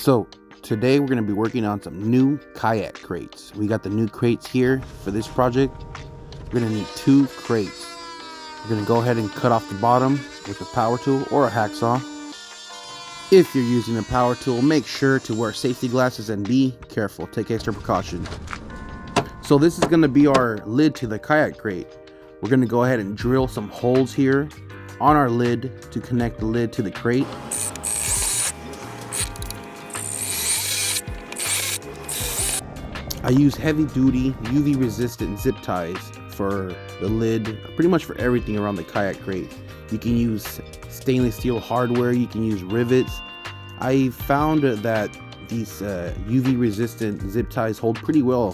So today we're going to be working on some new kayak crates. We got the new crates here for this project. We're going to need 2 crates. We're going to go ahead and cut off the bottom with a power tool or a hacksaw. If you're using a power tool, make sure to wear safety glasses and be careful. Take extra precaution. So this is going to be our lid to the kayak crate. We're going to go ahead and drill some holes here on our lid to connect the lid to the crate. I use heavy duty UV resistant zip ties for the lid, pretty much for everything around the kayak crate. You can use stainless steel hardware, you can use rivets. I found that these UV resistant zip ties hold pretty well.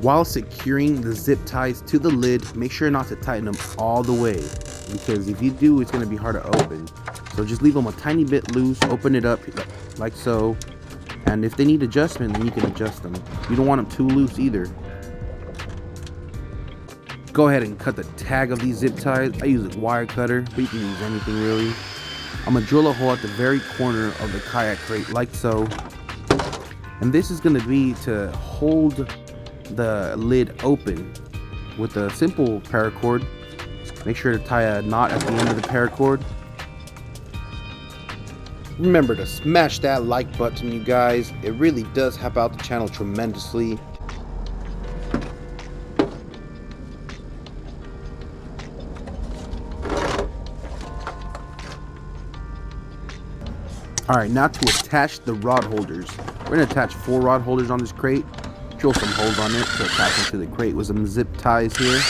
While securing the zip ties to the lid, make sure not to tighten them all the way, because if you do, it's going to be hard to open. So just leave them a tiny bit loose, open it up like so. And if they need adjustment, then you can adjust them. You don't want them too loose either. Go ahead and cut the tag of these zip ties. I use a wire cutter, but you can use anything really. I'm gonna drill a hole at the very corner of the kayak crate like so. And this is gonna be to hold the lid open with a simple paracord. Make sure to tie a knot at the end of the paracord. Remember to smash that like button, you guys. It really does help out the channel tremendously. Alright, now to attach the rod holders. We're going to attach 4 rod holders on this crate. Drill some holes on it to attach them to the crate with some zip ties here.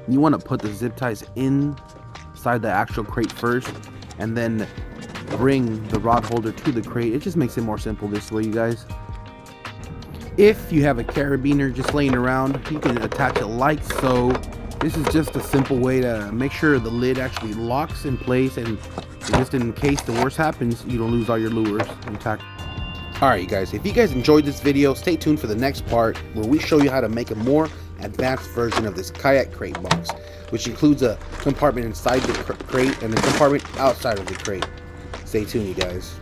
You want to put the zip ties inside the actual crate first, and then bring the rod holder to the crate. It just makes it more simple this way, you guys. If you have a carabiner just laying around, you can attach it like so. This is just a simple way to make sure the lid actually locks in place, and just in case the worst happens, you don't lose all your lures intact. Alright, you guys, if you guys enjoyed this video, stay tuned for the next part where we show you how to make a more advanced version of this kayak crate box, which includes a compartment inside the crate and a compartment outside of the crate. Stay tuned, you guys.